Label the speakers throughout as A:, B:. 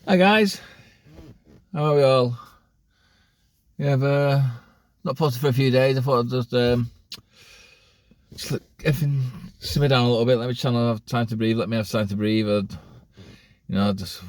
A: Hi guys, how are we all? Yeah, I've not posted for a few days. I thought I'd just let everything simmer down a little bit. Let my channel have time to breathe. Let me have time to breathe. I just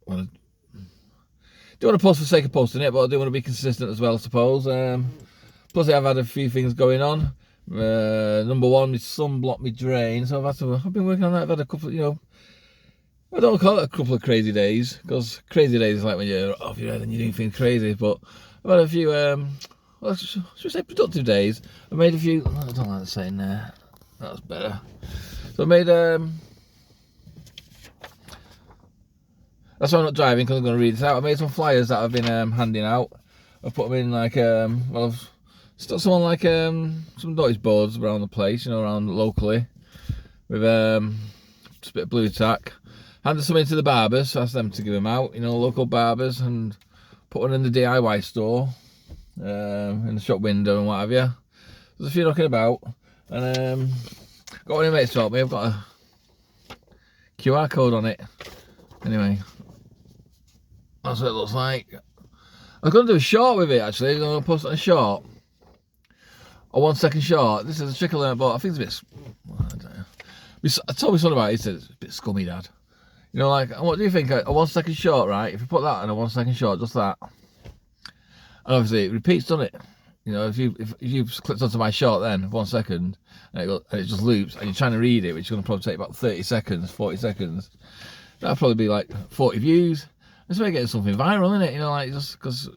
A: want to don't want to post for the sake of posting it, but I do want to be consistent as well, I suppose. Plus, I've had a few things going on. Number one, my son blocked my drain, so I've been working on that. I've had a couple, I don't call it a couple of crazy days, because crazy days is like when you're off your head and you're doing things crazy, but I've had a few, should we say productive days. I made a few, I don't like saying there, that's better. So I made, that's why I'm not driving, because I'm going to read this out. I made some flyers that I've been handing out. I've put them in like, I've stuck some on like some notice boards around the place, around locally, with just a bit of blue tack. Handed some into the barbers, asked them to give them out, local barbers, and put one in the DIY store, in the shop window and what have you. There's a few knocking about, and got one of my mates to help me. I've got a QR code on it. Anyway, that's what it looks like. I was going to do a short with it actually. I'm going to post it on a short, a 1 second short. This is a trick I learned, but I think it's a bit. I don't know. I told my son about it. He said it's a bit scummy, Dad. Like, what do you think? A 1 second short, right? If you put that on a 1 second short, just that, and obviously it repeats, doesn't it? If you clicked onto my short then 1 second, and it just loops, and you're trying to read it, which is going to probably take about 30 seconds, 40 seconds, that'll probably be like 40 views. It's way getting something viral, isn't it? Like, just because.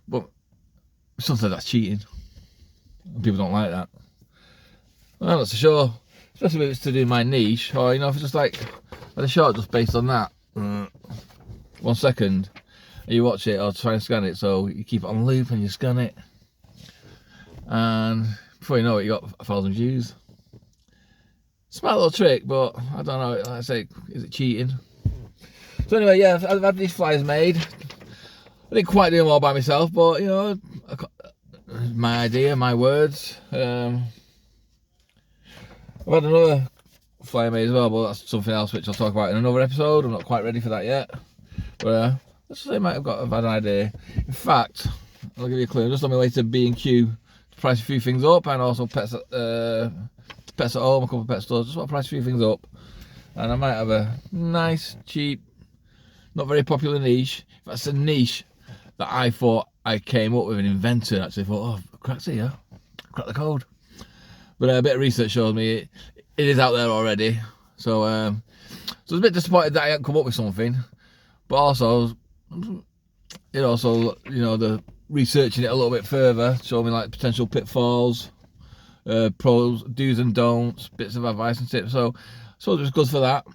A: But some say that's cheating. People don't like that. Well, not so sure. Especially if it's to do my niche, or if it's just like a short just based on that 1 second, and you watch it or try and scan it, so you keep it on loop and you scan it, and before you know it, you got 1,000 views. Smart little trick, but I don't know. Like I say, is it cheating? So anyway, yeah, I've had these flyers made. I didn't quite do them all by myself, but my idea, my words. I've had another flyer made as well, but that's something else which I'll talk about in another episode. I'm not quite ready for that yet. But let's say I've had an idea. In fact, I'll give you a clue. I'm just on my way to B&Q to price a few things up, and also pets at home, a couple of pet stores. Just want to price a few things up. And I might have a nice, cheap, not very popular niche. That's a niche that I thought I came up with and invented. Actually, thought, crack's here, crack the code. But a bit of research showed me it is out there already. So I was a bit disappointed that I hadn't come up with something. But also, the researching it a little bit further showed me like potential pitfalls, pros, do's and don'ts, bits of advice and tips. So it was good for that.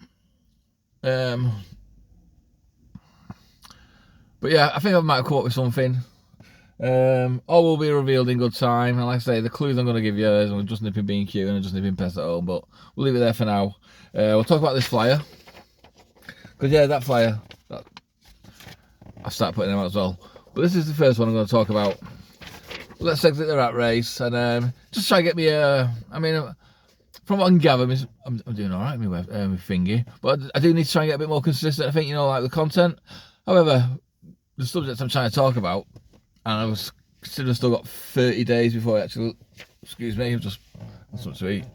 A: But yeah, I think I might have come up with something. All will be revealed in good time, and like I say, the clues I'm going to give you is I'm just nipping B&Q and I'm just nipping Pest at Home, but we'll leave it there for now. We'll talk about this flyer, because that flyer, I'll start putting them out as well, but this is the first one I'm going to talk about. Let's exit the rat race, and just try and get me from what I can gather, I'm doing alright with my thingy, but I do need to try and get a bit more consistent, I think, like the content. However, the subject I'm trying to talk about, and I was considering still got 30 days before I actually, excuse me, that's something to eat.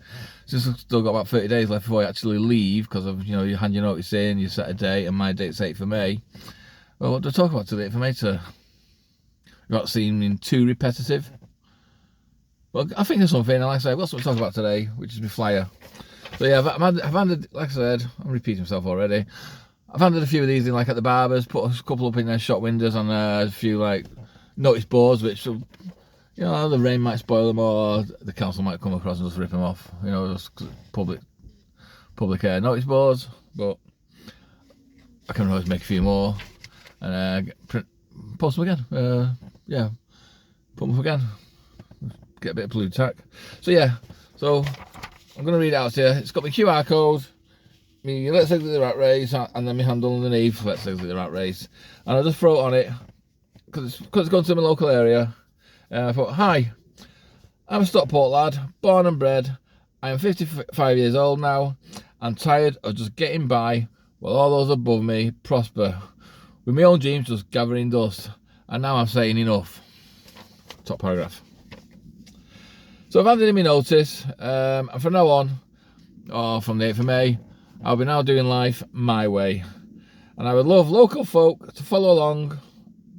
A: Still got about 30 days left before I actually leave, because of, you hand your notice in, you set a date, and my date's 8th of May. Well, what do I talk about today for May without seeming too repetitive? Well, I think there's something, and like I say, I've got something to talk about today, which is my flyer. So yeah, I've handed, like I said, I'm repeating myself already. I've handed a few of these in, like at the barbers, put a couple up in their shop windows on a few like notice boards, which the rain might spoil them, or the council might come across and just rip them off. Just public notice boards. But I can always make a few more and post them again. Put them up again. Get a bit of blue tack. So yeah, I'm going to read it out to you. It's got my QR code, me let's exit the rat race, and then my handle underneath, let's exit the rat race. And I just throw it on it, because it's gone to my local area. I thought, hi, I'm a Stockport lad, born and bred. I am 55 years old now. I'm tired of just getting by while all those above me prosper, with my own dreams just gathering dust. And now I'm saying enough. Top paragraph. So I've handed in my notice, and from now on, or from the 8th of May, I'll be now doing life my way. And I would love local folk to follow along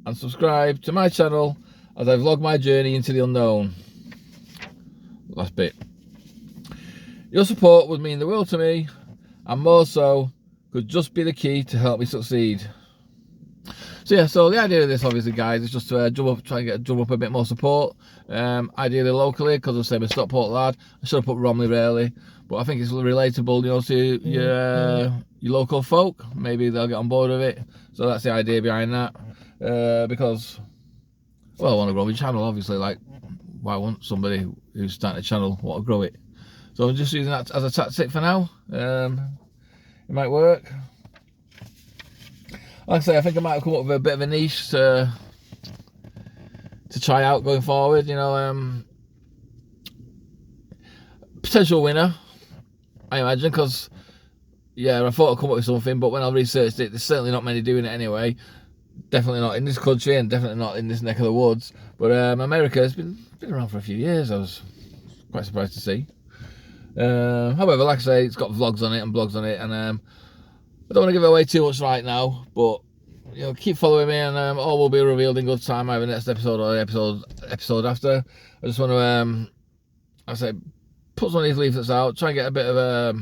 A: and subscribe to my channel as I vlog my journey into the unknown. Last bit. Your support would mean the world to me, and more so could just be the key to help me succeed. So yeah, so the idea of this, obviously, guys, is just to try and drum up a bit more support. Ideally locally, because I'm saying a Stockport lad. I should have put Romley really, but I think it's relatable, you know, to your local folk. Maybe they'll get on board with it. So that's the idea behind that. Because, well, I want to grow my channel, obviously. Like, why won't somebody who's starting a channel want to grow it? So I'm just using that as a tactic for now. It might work. Like I say, I think I might have come up with a bit of a niche to try out going forward, you know. Potential winner, I imagine, because, yeah, I thought I'd come up with something, but when I researched it, there's certainly not many doing it anyway. Definitely not in this country, and definitely not in this neck of the woods. But America has been around for a few years. I was quite surprised to see. However, like I say, it's got vlogs on it and blogs on it, and I don't want to give away too much right now, but you know, keep following me, and all will be revealed in good time, either next episode or the episode after. I just want to, I say, put some of these leaflets out, try and get a bit of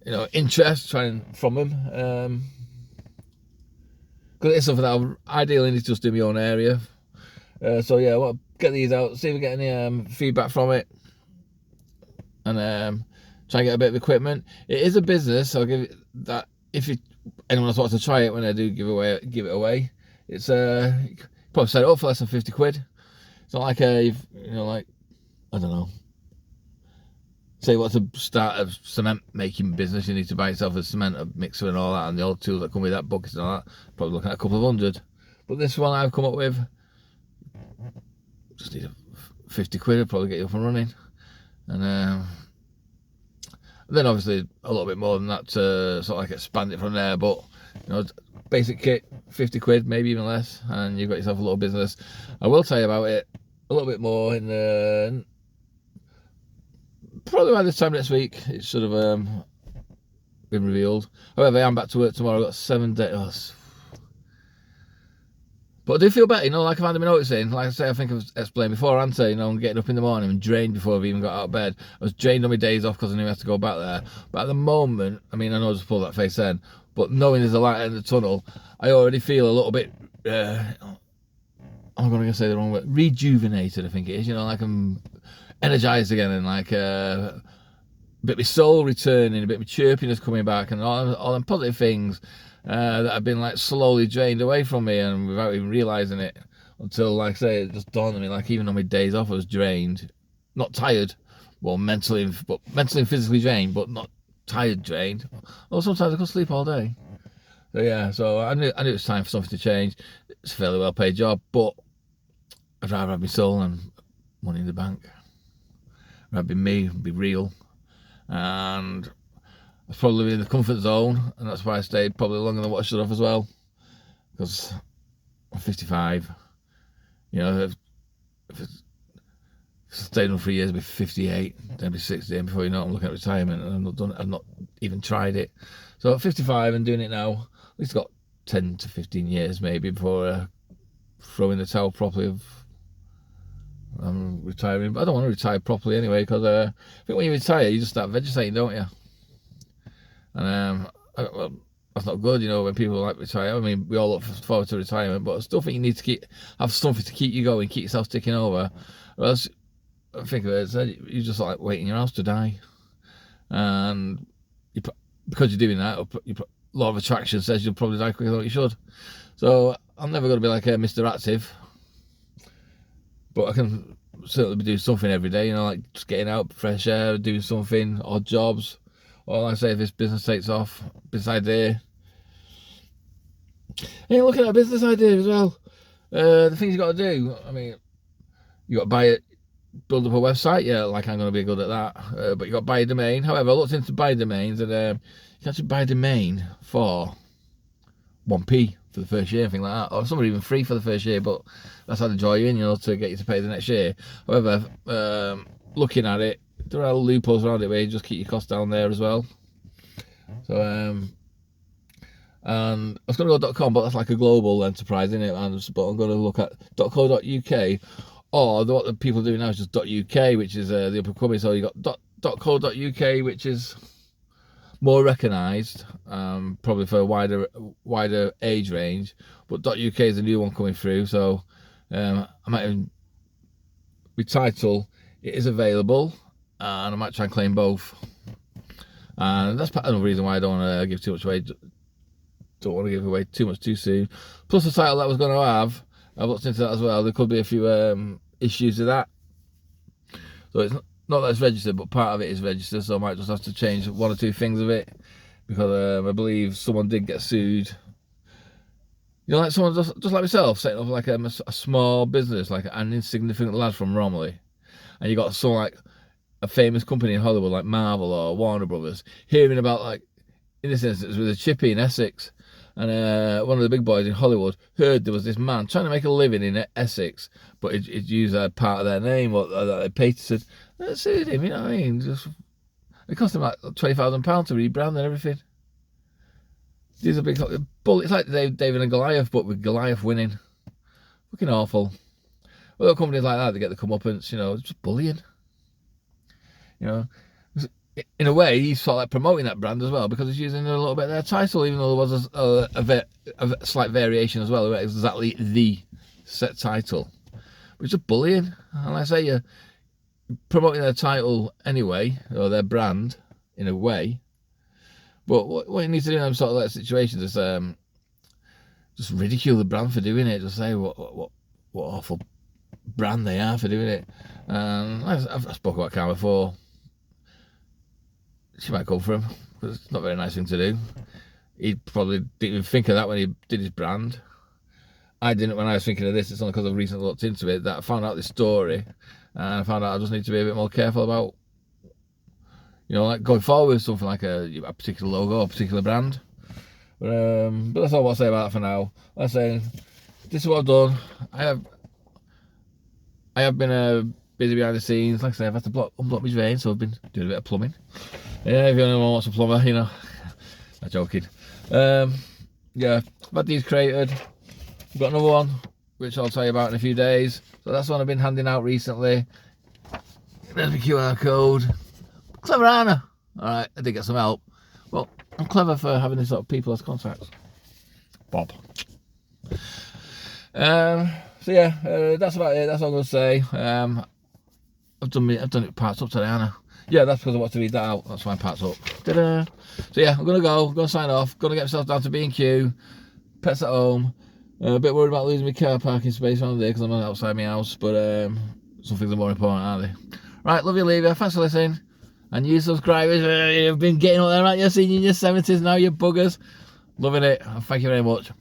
A: you know, interest from them, because it's something that I ideally need to just do in my own area. So yeah, well, get these out, see if we get any feedback from it, and try and get a bit of equipment. It is a business. I'll give it that. If anyone else wants to try it when I do give it away, it's you probably set it up for less than 50 quid. It's not like you know, like, I don't know. Say you want to start a cement making business, you need to buy yourself a cement mixer and all that, and the old tools that come with that, buckets and all that. Probably looking at a couple of hundred. But this one I've come up with, just need 50 quid. I'll probably get you up and running, and then obviously a little bit more than that to sort of like expand it from there. But you know, basic kit, 50 quid, maybe even less, and you've got yourself a little business. I will tell you about it a little bit more in the probably by this time next week. It should have been revealed. However, I am back to work tomorrow. I've got 7 days. But I do feel better, you know, like I've had my notice in. Like I say, I think I've explained before, haven't I? You know, I'm getting up in the morning and drained before I've even got out of bed. I was drained on my days off because I knew I had to go back there. But at the moment, I mean, I know I just pulled that face in, but knowing there's a light in the tunnel, I already feel a little bit, I'm going to say the wrong word, rejuvenated, I think it is. You know, like I'm energised again, and like a bit of my soul returning, a bit of my chirpiness coming back, and all them positive things that have been like slowly drained away from me, and without even realising it, until, like I say, it just dawned on me, like even on my days off I was drained, not tired, well mentally and physically drained, but not tired drained. Well, sometimes I could sleep all day. So yeah, so I knew it was time for something to change. It's a fairly well paid job, but I'd rather have my soul and money in the bank. I'd rather be me, be real, and I was probably in the comfort zone, and that's why I stayed probably longer than what I should have as well, because I'm 55. You know, if I stayed on 3 years, I'd be 58, then I'd be 60, and before you know it, I'm looking at retirement, and I've not even tried it. So at 55 and doing it now, at least got 10 to 15 years maybe before throwing the towel properly of retiring. But I don't want to retire properly anyway, because I think when you retire, you just start vegetating, don't you? And well, that's not good, you know, when people like retire. I mean, we all look forward to retirement, but I still think you need to have something to keep you going, keep yourself ticking over. Or else, I think of it, you're just like waiting in your house to die. And because you're doing that, law of attraction says you'll probably die quicker than what you should. So I'm never going to be like Mr. Active, but I can certainly be doing something every day, you know, like just getting out, fresh air, doing something, odd jobs. Or like I say, if this business takes off, business idea. And you're looking at a business idea as well. The things you got to do, I mean, you got to buy it. build up a website. Yeah, like I'm going to be good at that. But you got buy a domain. However, I looked into buy domains, and you can actually buy a domain for 1p for the first year, anything like that, or some are even free for the first year. But that's how they draw you in, you know, to get you to pay the next year. However, looking at it, there are loopholes around it where you just keep your costs down there as well. So and I was going to go .com, but that's like a global enterprise, isn't it? But I'm going to look at .co.uk, or what the people do now is just .uk, which is the up and coming. So you got .co.uk, which is more recognised, probably for a wider age range. But .uk is a new one coming through, so I might even retitle. It is available, and I might try and claim both. And that's another reason why I don't want to give too much away. Don't want to give away too much too soon. Plus the title that I was going to have, I've looked into that as well. There could be a few issues with that. So it's not that it's registered, but part of it is registered. So I might just have to change one or two things of it, because I believe someone did get sued. You know, like someone just like myself, setting up like a small business, like an insignificant lad from Romiley, and you got someone like a famous company in Hollywood, like Marvel or Warner Brothers, hearing about, like in this instance, with a chippy in Essex. And one of the big boys in Hollywood heard there was this man trying to make a living in Essex, but he'd used a part of their name or that they patented. They sued him, you know what I mean? It cost him like £20,000 to rebrand and everything. These are big bull. It's like David and Goliath, but with Goliath winning. Fucking awful. Well, companies like that, they get the comeuppance, you know, it's just bullying. You know. In a way, he's sort of like promoting that brand as well, because he's using a little bit of their title, even though there was a slight variation as well. It was exactly the set title, but it's just bullying. And like I say, you're promoting their title anyway, or their brand in a way. But what you need to do in them sort of like situations is just ridicule the brand for doing it. Just say what awful brand they are for doing it. I've spoken about Karma before. She might go for him, because it's not a very nice thing to do. He probably didn't even think of that when he did his brand. I didn't when I was thinking of this. It's only because I've recently looked into it that I found out this story, and I found out I just need to be a bit more careful about, you know, like going forward with something like a particular logo or a particular brand. But that's all I'll say about that for now. Like I say, this is what I've done. I have been busy behind the scenes. Like I say, I've had to unblock my vein, so I've been doing a bit of plumbing. Yeah, if anyone wants a plumber, you know. Not joking. Yeah, I've had these created. I've got another one, which I'll tell you about in a few days. So that's one I've been handing out recently. There's my QR code. Clever, aren't I? Alright, I did get some help. Well, I'm clever for having this sort of people as contacts. Bob. So yeah, that's about it. That's all I'm going to say. I've done it parts up today, haven't I? Yeah, that's because I want to read that out. That's why I'm parts up. Ta-da! So yeah, I'm going to sign off. Going to get myself down to B&Q. Pets at home. A bit worried about losing my car parking space on there because I'm outside my house. But some things are more important, aren't they? Right, love you, leave you. Thanks for listening. And you subscribers, you've been getting up there, right? You're senior in your 70s now, you buggers. Loving it. Thank you very much.